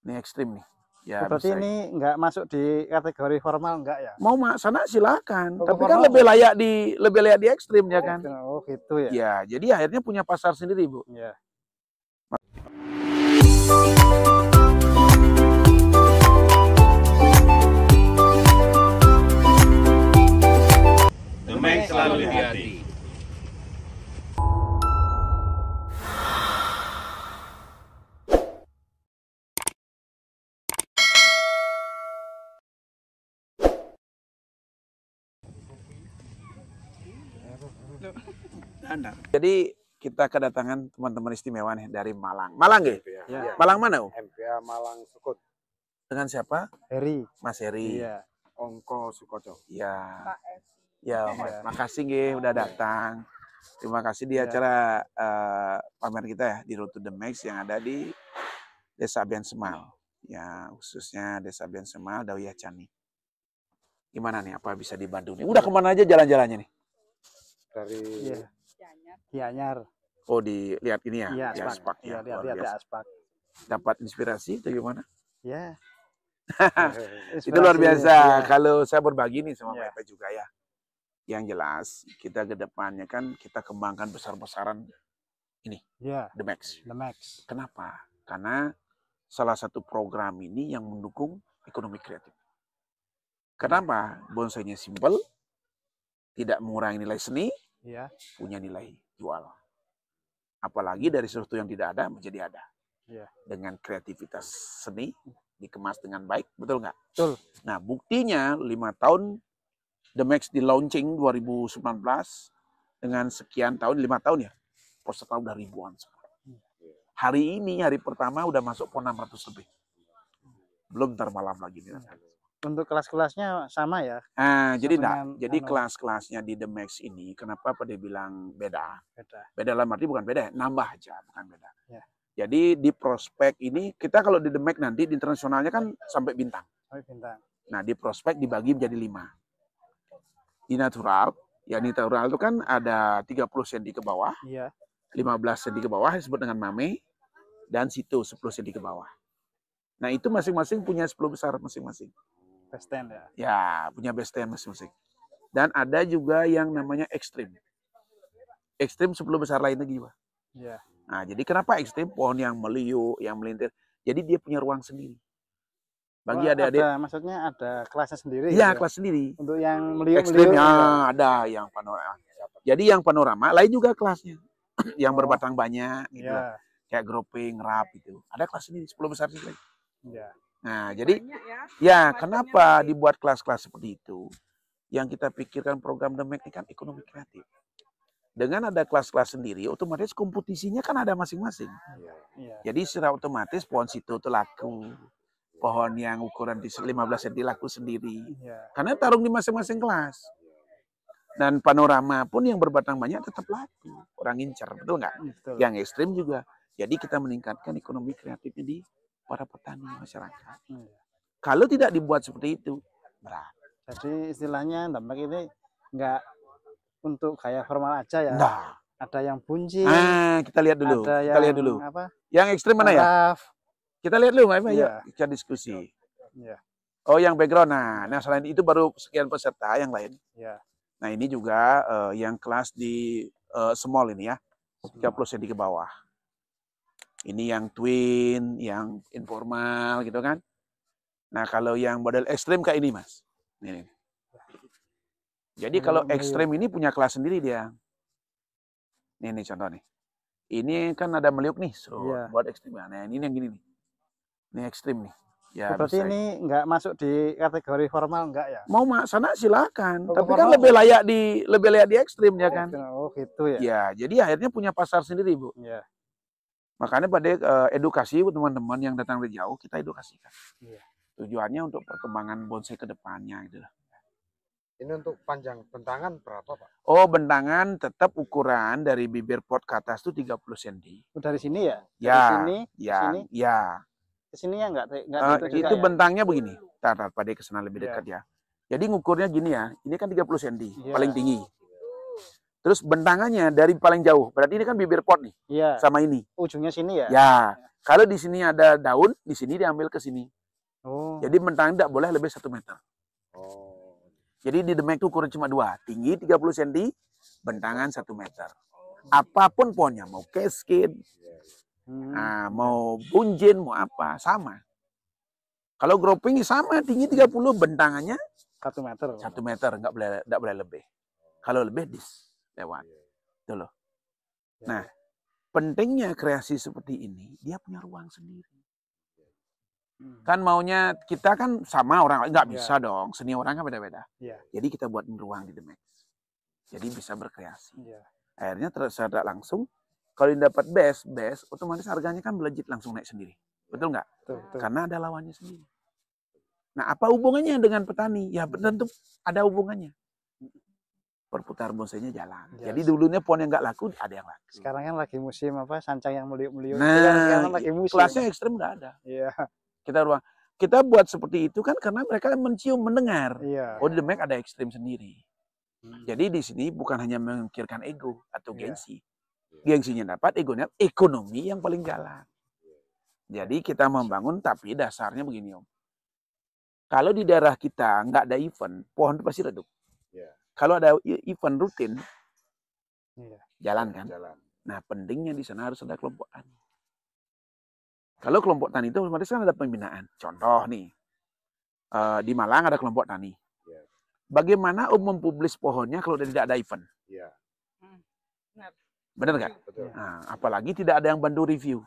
Ini ekstrim nih. Ya, berarti ini nggak masuk di kategori formal enggak ya? Mau sana silakan. Oh, tapi formal kan lebih layak di ekstrim ya kan? Oh gitu ya. Ya, jadi akhirnya punya pasar sendiri, Bu. Ya. The Max selalu di hati. Jadi kita kedatangan teman-teman istimewa nih dari Malang. Malang ya? Ya. Malang mana, Om? MPA Malang Sukut. Dengan siapa? Heri. Mas Heri. Iya. Ongko Sukoco. Ya. Ya, Mas. Ya. Makasih nggih udah datang. Terima kasih di acara pamer kita ya di Road to the Max yang ada di Desa Abian Semal. Ya, khususnya Desa Abian Semal, Dawiyah Cani. Gimana nih, apa bisa dibantu nih? Udah kemana aja jalan-jalannya nih? Dari Gianyar. Oh, dilihat ini ya? Iya, Di aspak. ya, Iya, luar lihat biasa. aspak. Dapat inspirasi atau gimana? Ya. Itu luar biasa. Ya. Kalau saya berbagi nih sama Ya. Pak juga ya. Yang jelas, kita ke depannya kan kita kembangkan besar-besaran ini, Ya. The Max. The Max. Kenapa? Karena salah satu program ini yang mendukung ekonomi kreatif. Kenapa? Bonsainya simpel, tidak mengurangi nilai seni, Ya. punya nilai jual. Apalagi dari sesuatu yang tidak ada menjadi ada. Ya. Dengan kreativitas seni, dikemas dengan baik, betul nggak? Betul. Nah, buktinya 5 tahun The Max di launching 2019 dengan sekian tahun, 5 tahun ya, peserta udah ribuan sekarang. Hari ini, hari pertama udah masuk pon 600 lebih. Belum ntar malam lagi nih. Untuk kelas-kelasnya sama ya? Nah, jadi dengan jadi kelas-kelasnya di The Max ini, kenapa pada bilang beda? Beda. Beda dalam arti bukan beda, nambah aja, bukan beda. Ya. Jadi di prospek ini, kita kalau di The Max nanti, di internasionalnya kan sampai bintang. Sampai bintang. Nah, di prospek dibagi menjadi 5. Di natural, ya natural itu kan ada 30 cm ke bawah, Iya. 15 cm ke bawah disebut dengan mame, dan situ 10 cm ke bawah. Nah, itu masing-masing punya 10 besar masing-masing. Best 10 ya. Ya, punya best 10 masing-masing. Dan ada juga yang namanya ekstrim. Ekstrim 10 besar lainnya juga. Iya. Nah, jadi kenapa ekstrim? Pohon yang meliuk, yang melintir. Jadi dia punya ruang sendiri. Bagi adik-adik. Maksudnya ada kelasnya sendiri. Iya, gitu. kelas sendiri. Untuk yang meliuk-meliuk. Ekstrimnya ada yang panorama. Jadi yang panorama lain juga kelasnya. Yang berbatang banyak gitu. Iya. Kayak grouping, rap gitu. Ada kelas sendiri 10 besar sih. Iya. Nah, jadi ya kenapa dibuat kelas-kelas seperti itu? Yang kita pikirkan program The Max ini kan ekonomi kreatif. Dengan ada kelas-kelas sendiri, otomatis kompetisinya kan ada masing-masing. Iya. Jadi secara otomatis pohon situ itu laku. Pohon yang ukuran di 15 cm laku sendiri. Iya. Karena tarung di masing-masing kelas. Dan panorama pun yang berbatang banyak tetap laku. Orang incar, betul nggak? Betul. Yang ekstrim juga. Jadi kita meningkatkan ekonomi kreatifnya di para petani masyarakat. Iya. Kalau tidak dibuat seperti itu, berat. Jadi istilahnya dampak ini nggak untuk kayak formal aja ya. Nah, Ada yang buncit. kita lihat dulu. Ada Kita yang lihat dulu. apa? Yang ekstrim mana ya? Raf. Kita lihat dulu, Mbak. Iya. Yuk, kita diskusi. Iya. Oh, yang background. Nah, selain itu baru sekian peserta yang lain. Iya. Nah, ini juga yang kelas di small ini ya. 30 cm ke bawah. Ini yang twin, yang informal gitu kan. Nah, kalau yang model ekstrim kayak ini, Mas. Ini. Jadi kalau ekstrim ini punya kelas sendiri dia. Ini contoh nih. Ini kan ada meliuk nih, Iya. buat ekstrim. Nah, ini yang gini nih. Ini ekstrim nih. Ya, Berarti bisa. ini nggak masuk di kategori formal enggak ya? Mau sana silakan. Oh, Tapi formal kan lebih layak di ekstrim ya kan. Oh gitu ya. Ya, jadi akhirnya punya pasar sendiri, Bu. Iya. Makanya pada edukasi teman-teman yang datang dari jauh kita edukasikan. Iya. Tujuannya untuk perkembangan bonsai ke depannya gitu. Ini untuk panjang bentangan berapa, Pak? Oh, bentangan tetap ukuran dari bibir pot ke atas itu 30 cm. Oh, dari sini ya? Ya, Dari sini, ya, sini. ya. Ke sini ya enggak Itu juga ya? bentangnya begini. Tar pada kesana lebih Iya. dekat ya. Jadi ngukurnya gini ya. Ini kan 30 cm, Iya. paling tinggi. Terus bentangannya dari paling jauh. Berarti ini kan bibir pot nih, Iya. sama ini. Ujungnya sini ya? Ya, Kalau di sini ada daun, di sini diambil ke sini. Oh. Jadi bentang tidak boleh lebih 1 meter. Oh. Jadi di demek itu ukuran cuma 2, tinggi 30 cm, bentangan 1 meter. Apapun pohonnya, mau cascade, mau bunjin, mau apa, sama. Kalau groping sama, tinggi 30, bentangannya 1 meter. 1 meter, nggak boleh lebih. Kalau lebih lewat. Itu loh. Nah, pentingnya kreasi seperti ini, dia punya ruang sendiri. Kan maunya kita kan sama orang, nggak bisa dong. Seni orang kan beda-beda. Jadi kita buat ruang di Demek. Jadi bisa berkreasi. Akhirnya tersadar langsung, kalau dapat best, otomatis harganya kan melejit langsung naik sendiri. Betul nggak? Betul. Karena ada lawannya sendiri. Nah, apa hubungannya dengan petani? Ya tentu ada hubungannya. Perputaran bonsainya jalan. Jadi dulunya pohon yang nggak laku, ada yang laku. Sekarang kan lagi musim apa, sancang yang meliuk-meliuk. Nah, sekarang lagi musim. kelasnya ekstrem nggak ada. Iya. Kita buat seperti itu kan karena mereka mencium, mendengar. Iya. Oh, di Demek ada ekstrim sendiri. Jadi di sini bukan hanya memikirkan ego atau gengsi. Gengsinya dapat, egonya ekonomi yang paling jalan. Jadi kita membangun, tapi dasarnya begini, Om. Kalau di daerah kita nggak ada event, pohon itu pasti redup. Kalau ada event rutin, jalan kan? Nah, pentingnya di sana harus ada kelompok tani. Kalau kelompok tani itu otomatis kan ada pembinaan. Contoh nih, di Malang ada kelompok tani. Bagaimana mempublis pohonnya kalau tidak ada event? Benar nggak? Nah, apalagi tidak ada yang bantu review.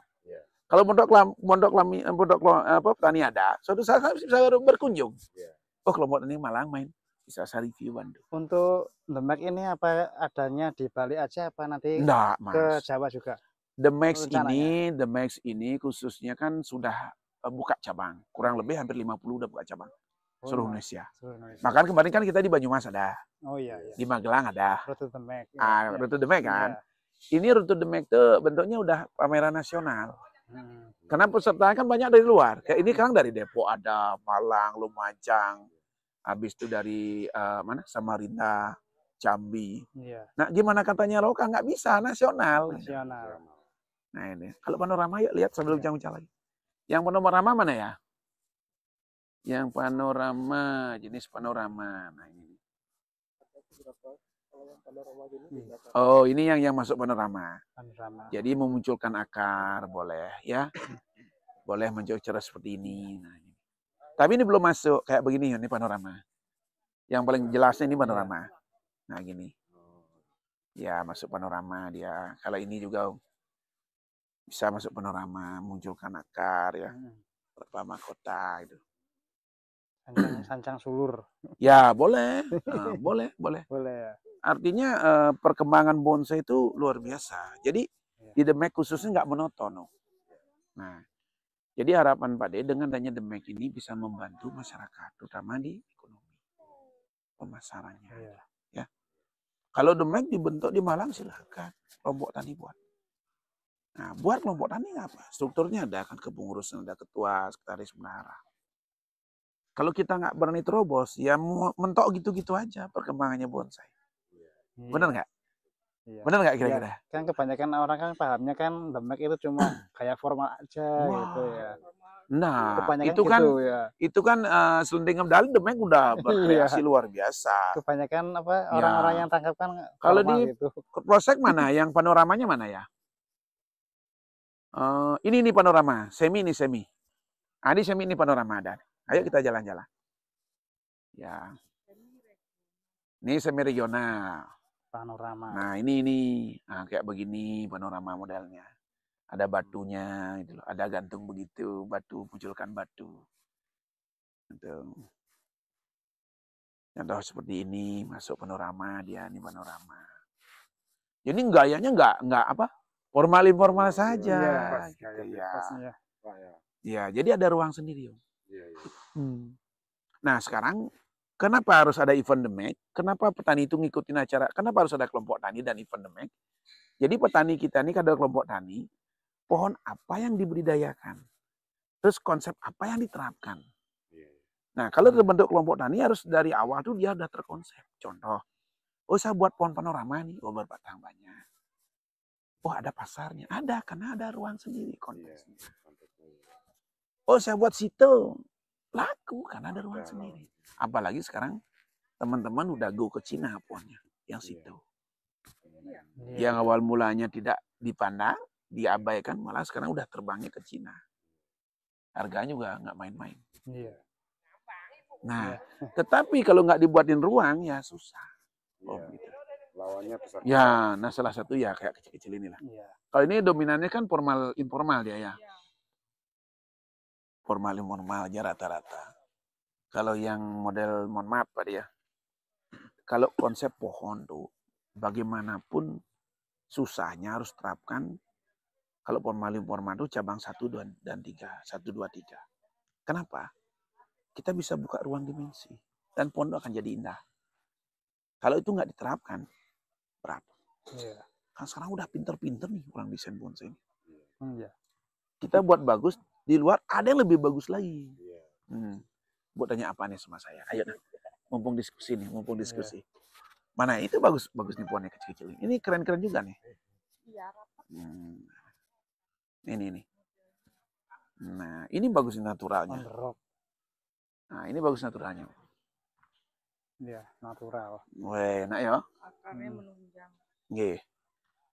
Kalau pondok tani ada, suatu saat saya bisa berkunjung. Oh, kelompok tani Malang main, bisa saya review bantu. Untuk Demek ini apa adanya di Bali aja apa nanti Nggak, ke Mas. Jawa juga? The Max ini khususnya kan sudah buka cabang. Kurang lebih hampir 50 udah buka cabang. Seluruh Indonesia. Bahkan kemarin kan kita di Banyumas ada. Oh iya. Di Magelang ada. Rute Demek. Rute Demek kan. Ini Rute Demek itu bentuknya udah pameran nasional. Karena peserta kan banyak dari luar. Kayak ini kan dari Depok ada, Malang, Lumajang. Habis itu dari Samarinda, Jambi. Nah, gimana katanya lokal? Nggak bisa, nasional. Nah ini, kalau panorama yuk lihat sambil bincang-bincang lagi. Yang panorama mana ya? Yang panorama, jenis panorama. Nah ini. Oh, ini yang masuk panorama. Jadi memunculkan akar boleh ya. Boleh muncul cerah seperti ini. Nah, ini. Tapi ini belum masuk kayak begini, ini panorama. Yang paling jelasnya ini panorama. Nah, gini. Ya, masuk panorama dia. Kalau ini juga bisa masuk panorama, munculkan akar ya. Beberapa mahkota itu. Sancang sulur. Ya, boleh. Boleh. Boleh ya. Artinya perkembangan bonsai itu luar biasa. Jadi di Demek khususnya nggak monoton. Nah, jadi harapan Pak De dengan adanya Demek ini bisa membantu masyarakat, terutama di ekonomi pemasarannya. Ya. Kalau Demek dibentuk di Malang silakan, kelompok tani buat. Nah, buat kelompok tani apa? Strukturnya ada kan kepengurusan, ada ketua, sekretaris bendahara. Kalau kita nggak berani terobos, ya mentok gitu-gitu aja perkembangannya bonsai. Bener nggak? Bener nggak kira-kira? Kan kebanyakan orang kan pahamnya kan Demek itu cuma kayak formal aja gitu ya. Nah, kebanyakan itu kan Selending Medali Demek udah berkreasi luar biasa. Kebanyakan orang-orang yang tangkap kan kalau di gitu. Prosek mana? Yang panoramanya mana ya? Ini panorama, semi. Nah, ini semi ini panorama ada. Ayo kita jalan-jalan. Ya. Ini semi regional. Panorama. Nah, ini. Nah, kayak begini panorama modelnya. Ada batunya gitu loh. Ada gantung begitu, batu munculkan batu. Gitu. Contoh seperti ini, masuk panorama dia, ini panorama. Jadi gayanya enggak formal saja. Gitu, ya. Ya, jadi ada ruang sendiri. Nah, sekarang kenapa harus ada event Demek? Kenapa petani itu ngikutin acara? Kenapa harus ada kelompok tani dan event Demek? Jadi petani kita ini ada kelompok tani, pohon apa yang dibudidayakan? Terus konsep apa yang diterapkan? Nah, kalau terbentuk kelompok tani harus dari awal tuh dia udah terkonsep. Contoh, saya buat pohon panorama nih, berbatang banyak. Oh, ada pasarnya. Ada, karena ada ruang sendiri konteksnya. Oh, saya buat situ. Laku karena ada ruang sendiri. Apalagi sekarang teman-teman udah go ke Cina pohonnya yang situ. Yang awal mulanya tidak dipandang, diabaikan, malah sekarang udah terbangnya ke Cina. Harganya juga nggak main-main. Iya. Nah, tetapi kalau nggak dibuatin ruang ya susah. Oh, gitu. Lawannya besar. Ya, nah salah satu ya kayak kecil-kecil inilah. Iya. Kalau ini dominannya kan formal informal dia ya. Formal informal aja rata-rata. Kalau yang model, mohon maaf Pak dia, kalau konsep pohon tuh bagaimanapun susahnya harus terapkan. Kalau formal informal tuh cabang 1 dan 3, 1, 2, 3. Kenapa? Kita bisa buka ruang dimensi dan pondok akan jadi indah. Kalau itu nggak diterapkan, berat. Iya. Kan sekarang udah pinter-pinter nih orang desain bonsai. Iya. Kita buat bagus, di luar ada yang lebih bagus lagi. Buat tanya apa nih sama saya? Ayo nah, mumpung diskusi nih, mumpung diskusi. Mana itu bagus nih pohonnya kecil-kecil. Ini keren-keren juga nih. Ini. Nah, ini bagus naturalnya. Nah, ini bagus naturalnya. Iya, natural. Weh, enak ya. Akarnya menunjang. Nggih.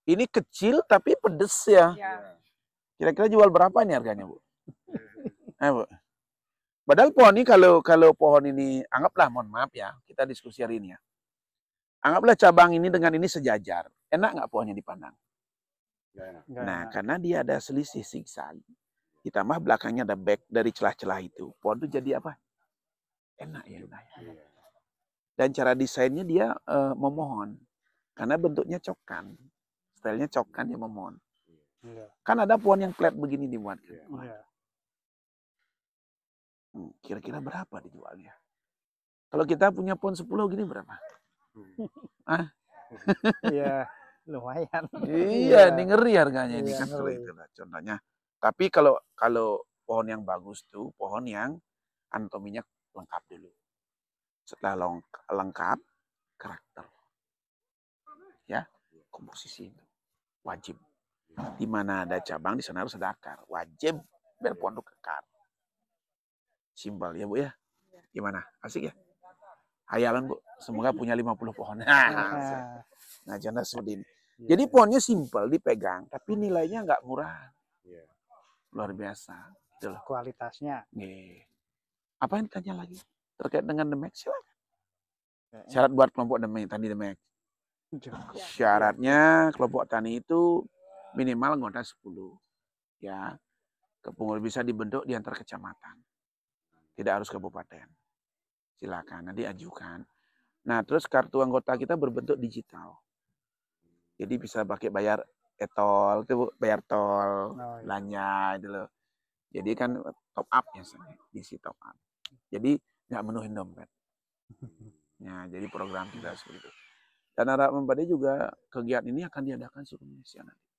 Ini kecil tapi pedes ya. Kira-kira jual berapa nih harganya, Bu? Bu. Padahal pohon ini kalau pohon ini anggaplah, mohon maaf ya, kita diskusi hari ini ya. Anggaplah cabang ini dengan ini sejajar. Enak nggak pohonnya dipandang? Nah, karena dia ada selisih zigzag. Ditambah belakangnya ada back dari celah-celah itu. Pohon itu jadi apa? Enak ya. Dan cara desainnya dia memohon. Karena bentuknya cokan. Stylenya cokan, dia memohon. Kan ada pohon yang flat begini dibuat. Kira-kira berapa dijualnya? Kalau kita punya pohon 10 gini berapa? Iya, lumayan. Iya, ini ngeri harganya ini Iya, kan ngeri. itu lah contohnya. Tapi kalau pohon yang bagus tuh pohon yang anatominya lengkap dulu. Setelah lengkap, karakter. Ya, komposisi itu wajib. Di mana ada cabang, di sana harus ada akar. Wajib biar pohon itu kekar. Simpel ya, Bu ya. Gimana? Asik ya? Hayalan, Bu. Semoga punya 50 pohon. Nah, jangan seperti ini. Jadi pohonnya simpel dipegang, tapi nilainya nggak murah. Luar biasa. Gitu loh. Kualitasnya. Nih. Apa yang ditanya lagi? Terkait dengan The Max, silakan. Syarat buat kelompok tani The Max. Syaratnya kelompok tani itu minimal anggota 10. Ya. Kepengurusan bisa dibentuk di antar kecamatan. Tidak harus kabupaten. Silakan, nanti ajukan. Nah, terus kartu anggota kita berbentuk digital. Jadi bisa pakai bayar e-tol, itu bayar tol, belanja itu loh. Jadi kan top up ya, diisi top up. Jadi nggak menuhin dompet. Nah, jadi program kita seperti itu. Dan harapan Pak juga kegiatan ini akan diadakan seluruh Indonesia nanti.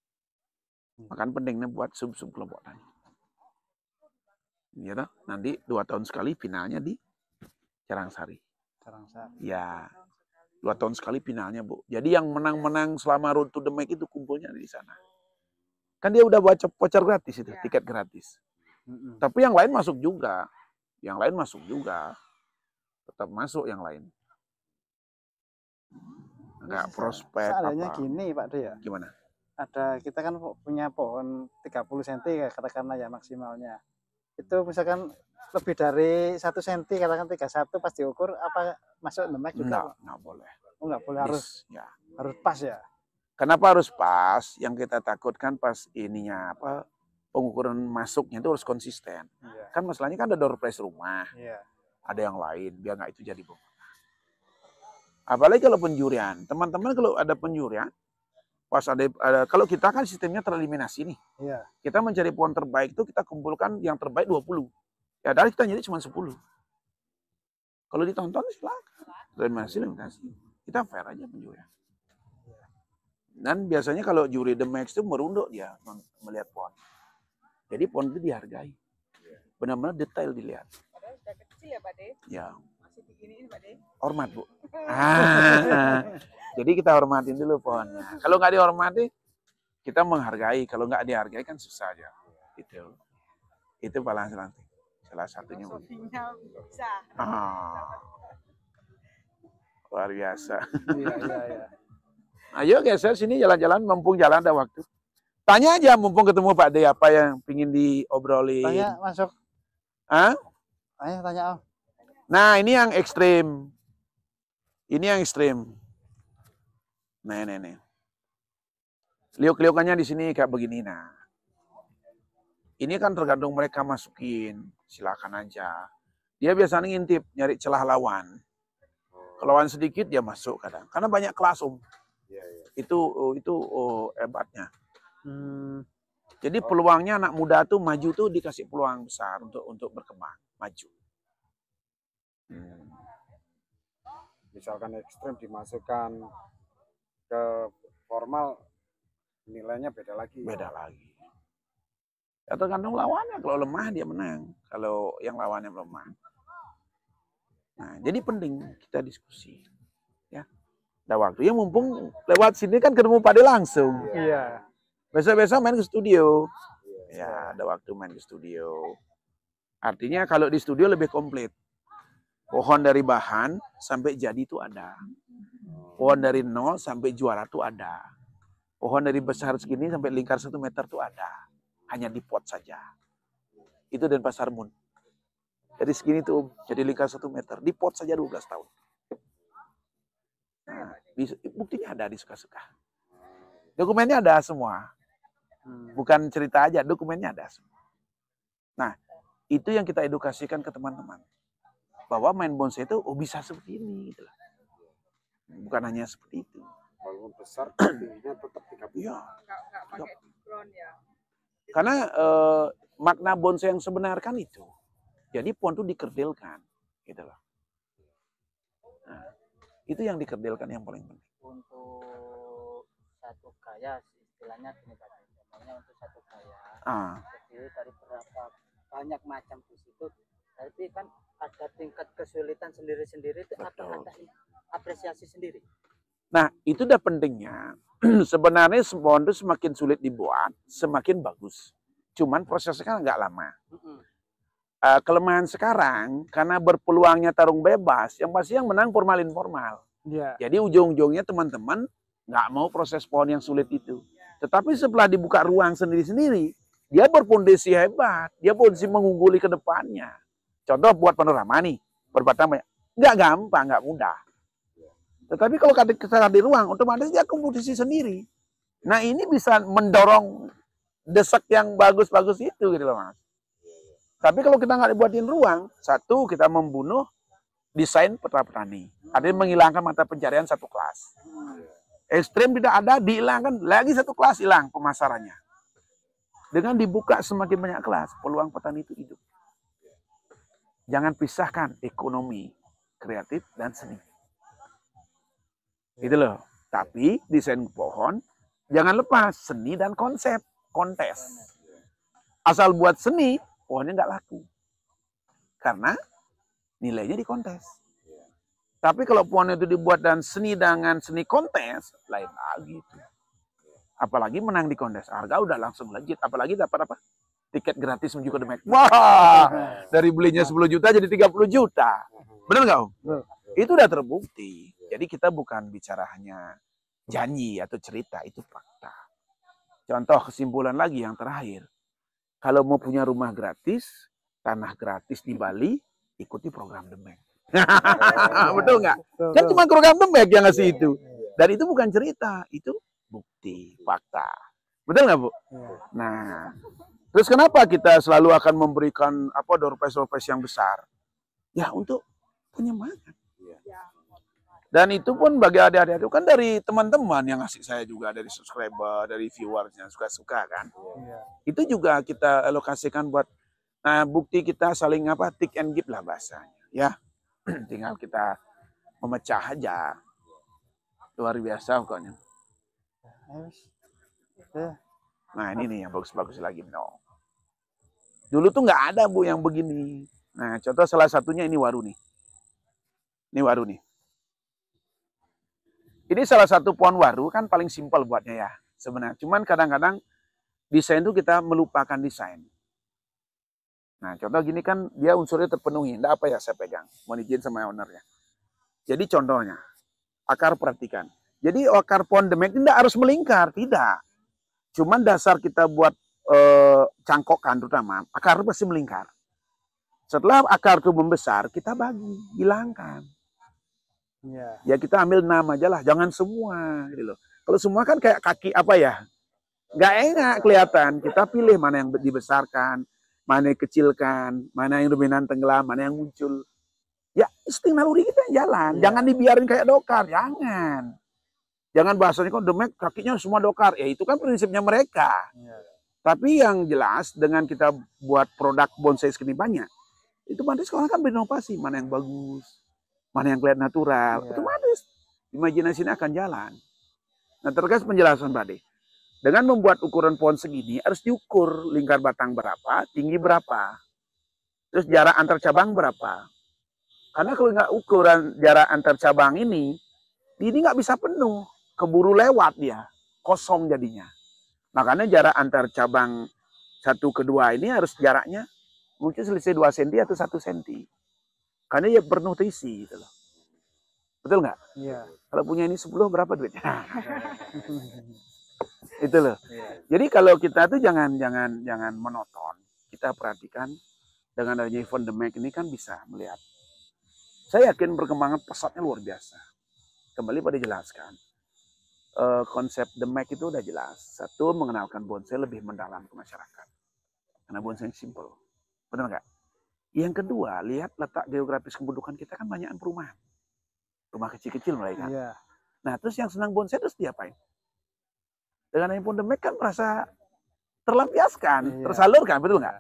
Makanya pentingnya buat sub-sub kelompok tani. Ya, nanti 2 tahun sekali finalnya di Carangsari. Ya, 2 tahun sekali finalnya, Bu. Jadi yang menang-menang selama Road to the Mac itu kumpulnya di sana. Kan dia udah baca voucher gratis itu, tiket gratis. Tapi yang lain masuk juga. Tetap masuk yang lain. Enggak prospek Seandainya apa. gini, Pak De ya. Gimana? Kita kan punya pohon 30 cm katakanlah ya maksimalnya. Itu misalkan lebih dari 1 cm katakan 31 pas diukur apa masuk lemak juga? Enggak boleh. Enggak boleh, harus pas ya. Kenapa harus pas? Yang kita takutkan pas ininya apa pengukuran masuknya itu harus konsisten. Kan masalahnya kan ada door prize rumah. Ada yang lain biar nggak itu jadi bom. Apalagi kalau penjurian. Teman-teman kalau ada penjurian pas ada kalau kita kan sistemnya tereliminasi nih. Kita mencari pohon terbaik itu kita kumpulkan yang terbaik 20. Ya dari kita jadi cuma 10. Kalau ditonton silakan. Eliminasi. Kita fair aja penjurian. Dan biasanya kalau juri The Max itu merunduk dia melihat pohon. Jadi pohon itu dihargai. Benar-benar detail dilihat. Padahal sudah kecil ya, Pak De? Ya. Masih beginiin, Pak De? Hormat, Bu. Jadi kita hormatin dulu pohonnya. Kalau nggak dihormati, kita menghargai. Kalau nggak dihargai kan susah aja. Itu paling nanti. Salah satunya begini. Filosofinya bisa. Ah, luar biasa. Iya, iya, iya. Ayo geser sini jalan-jalan, mumpung jalan ada waktu. Tanya aja mumpung ketemu Pak D apa yang pingin diobrolin. Tanya masuk. Hah? Ayo tanya Om. Nah, ini yang ekstrim. Ini yang ekstrim. Nih. Liuk-liukannya di sini kayak begini. Nah, ini kan tergantung mereka masukin. Silakan aja. Dia biasanya ngintip, nyari celah lawan. Kalau lawan sedikit dia masuk kadang. Karena banyak kelas Om. Iya, iya. Itu hebatnya. Jadi Oh. peluangnya anak muda tuh maju tuh dikasih peluang besar untuk berkembang, maju. Misalkan ekstrim dimasukkan ke formal, nilainya beda lagi. Beda lagi. Ya tergantung lawannya. Kalau lemah dia menang. Kalau yang lawannya lemah. Nah, jadi penting kita diskusi. Ya. Ada waktu. Ya mumpung lewat sini kan ketemu Pak De langsung. Iya. Besok-besok main ke studio. Ya, ada waktu main ke studio. Artinya kalau di studio lebih komplit. Pohon dari bahan sampai jadi itu ada. Pohon dari nol sampai juara itu ada. Pohon dari besar segini sampai lingkar 1 meter itu ada. Hanya di pot saja. Itu Denpasar Moon. Dari segini tuh jadi lingkar 1 meter. Di pot saja 12 tahun. Nah, buktinya ada di suka-suka. Dokumennya ada semua. Bukan cerita aja, dokumennya ada semua. Nah, itu yang kita edukasikan ke teman-teman. Bahwa main bonsai itu bisa seperti ini. Gitu. Bukan hanya seperti itu. Walaupun besar, tingginya tetap 30. Iya. Nggak pakai background ya. Karena makna bonsai yang sebenarnya kan itu. Jadi pohon itu dikerdilkan. Gitu loh. Nah, itu yang dikerdilkan yang paling penting. Untuk satu gaya istilahnya gini Pak, contohnya untuk satu gaya terdiri dari berapa banyak macam di situ, tapi kan ada tingkat kesulitan sendiri-sendiri itu Betul. ada apresiasi sendiri. Nah, itu udah pentingnya. Sebenarnya pohon itu semakin sulit dibuat, semakin bagus. Cuman prosesnya kan nggak lama. Kelemahan sekarang, karena berpeluangnya tarung bebas, yang pasti yang menang formal informal. Iya. Jadi ujung-ujungnya teman-teman nggak mau proses pohon yang sulit itu. Tetapi setelah dibuka ruang sendiri-sendiri, dia berpondasi hebat, dia berpondasi mengungguli ke depannya. Contoh buat panorama nih, berbatang banyak. Nggak gampang, nggak mudah. Tetapi kalau kita di ruang, otomatis dia kompetisi sendiri. Nah ini bisa mendorong desak yang bagus-bagus itu gitu loh Mas. Tapi kalau kita nggak dibuatin ruang, satu kita membunuh desain petani. Ada yang menghilangkan mata pencarian satu kelas. Ekstrim tidak ada, dihilangkan lagi satu kelas hilang pemasarannya. Dengan dibuka semakin banyak kelas, peluang petani itu hidup. Jangan pisahkan ekonomi, kreatif, dan seni. Gitu loh. Tapi desain pohon, jangan lepas seni dan konsep, kontes. Asal buat seni, pohonnya nggak laku. Karena nilainya di kontes. Tapi kalau pohon itu dibuat dan seni dengan seni kontes, lain lagi itu. Apalagi menang di kontes, harga udah langsung legit. Apalagi dapat apa? Tiket gratis menuju ke Demek. Wah, dari belinya 10 juta jadi 30 juta. Benar nggak Om? Itu udah terbukti. Jadi kita bukan bicara hanya janji atau cerita, itu fakta. Contoh kesimpulan lagi yang terakhir. Kalau mau punya rumah gratis, tanah gratis di Bali, ikuti program Demek. Betul nggak? Kan cuma program Demek yang ngasih itu. Dan itu bukan cerita, itu bukti, fakta. Betul nggak Bu? Nah, terus kenapa kita selalu akan memberikan door prize yang besar? Ya untuk penyemangat. Dan itu pun bagi adik-adik itu kan dari teman-teman yang ngasih saya juga, dari subscriber, dari viewers yang suka-suka kan. Itu juga kita alokasikan buat bukti kita saling tick and give lah bahasanya. Ya, tinggal kita memecah aja. Luar biasa pokoknya. Nah ini nih yang bagus-bagus lagi. No. Dulu tuh nggak ada Bu yang begini. Nah contoh salah satunya ini waru nih. Ini waru nih. Ini salah satu pohon waru kan paling simpel buatnya ya sebenarnya. Cuman kadang-kadang desain itu kita melupakan desain. Nah, contoh gini kan dia unsurnya terpenuhi. Nggak apa ya saya pegang. Mohon izin sama ownernya. Jadi contohnya, akar perhatikan. Jadi akar pohon demek ini tidak harus melingkar, tidak. Cuman dasar kita buat cangkokan terutama, akar pasti melingkar. Setelah akar itu membesar, kita bagi, hilangkan. Ya kita ambil 6 aja lah, jangan semua. Gitu loh. Kalau semua kan kayak kaki apa ya, nggak enak kelihatan. Kita pilih mana yang dibesarkan, mana yang kecilkan, mana yang dominan tenggelam, mana yang muncul. Ya insting naluri kita yang jalan. Jangan dibiarin kayak dokar, jangan. Jangan bahasanya kok demek kakinya semua dokar. Ya itu kan prinsipnya mereka. Tapi yang jelas dengan kita buat produk bonsai segini banyak, itu otomatis sekarang kan berinovasi. Mana yang bagus, mana yang kelihatan natural. Otomatis imajinasinya akan jalan. Nah terkait penjelasan tadi. Dengan membuat ukuran pohon segini, harus diukur lingkar batang berapa, tinggi berapa. Terus jarak antar cabang berapa. Karena kalau nggak ukuran jarak antar cabang ini nggak bisa penuh. Keburu lewat dia, kosong jadinya. Makanya jarak antar cabang 1 ke 2 ini harus jaraknya mungkin selisih 2 cm atau 1 cm. Karena ya penuh terisi. Gitu loh. Betul nggak? Iya. Kalau punya ini 10 berapa duitnya? Itu loh. Jadi kalau kita tuh jangan monoton. Kita perhatikan dengan adanya event demek ini kan bisa melihat. Saya yakin perkembangan pesatnya luar biasa. Kembali pada jelaskan. Konsep demek itu udah jelas. Satu, mengenalkan bonsai lebih mendalam ke masyarakat. Karena bonsai simple. Benar nggak? Yang kedua, lihat letak geografis kependudukan kita kan banyak perumahan. Rumah kecil-kecil mulai kan. Iya. Nah, terus yang senang bonsai terus diapain? Dengan handphone demek kan merasa terlampiaskan, tersalurkan, betul nggak?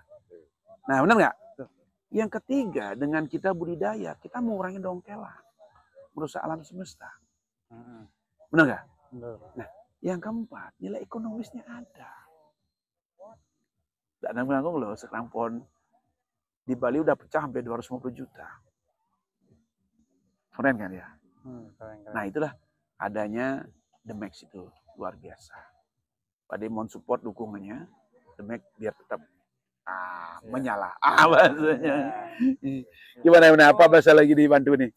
Nah, benar nggak? Yang ketiga, dengan kita budidaya, kita mengurangi dongkelan. Merusak alam semesta. Benar nggak? Nah, yang keempat, nilai ekonomisnya ada. Tidak nanggung loh, sekarang pohon di Bali udah pecah sampai 250 juta. Keren kan ya? Nah itulah adanya Demek itu luar biasa. Pak mohon support dukungannya, Demek biar tetap menyala. Bahasanya. Gimana apa bahasa lagi dibantu nih?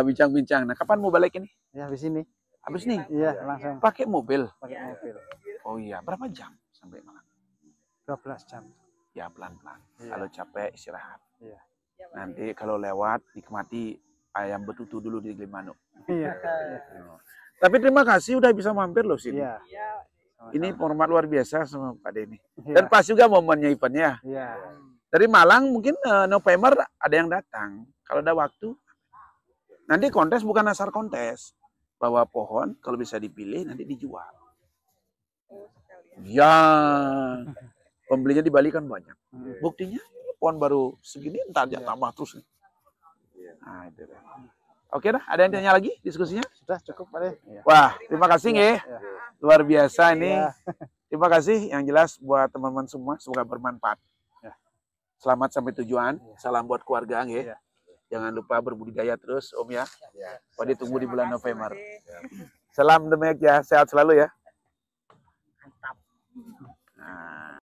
Bincang-bincang. Nah kapan mau balik ini? Ya habis ini. Habis nih? Iya langsung. Pakai mobil? Pakai mobil. Oh iya, berapa jam sampai Malang? 12 jam. Ya pelan-pelan. Kalau capek istirahat. Iya. Nanti kalau lewat nikmati ayam betutu dulu di Gilimanuk. Iya. Tapi terima kasih udah bisa mampir loh sini. Iya. Ini format luar biasa sama Pak Denny. Dan pas juga momennya eventnya. Iya. Dari Malang mungkin November ada yang datang. Kalau ada waktu. Nanti kontes bukan asal kontes. Bawa pohon kalau bisa dipilih nanti dijual. Ya. Pembelinya di Bali kan banyak. Buktinya pohon baru segini entar aja tambah terus. Nah, itu deh. Oke dah, ada yang tanya lagi diskusinya? Sudah cukup Pak. Wah, terima kasih nggih. Luar biasa ini. Terima kasih yang jelas buat teman-teman semua, semoga bermanfaat. Selamat sampai tujuan. Salam buat keluarga nggih. Jangan lupa berbudidaya terus Om ya. Pada tunggu di bulan November. Salam Demek ya, sehat selalu ya.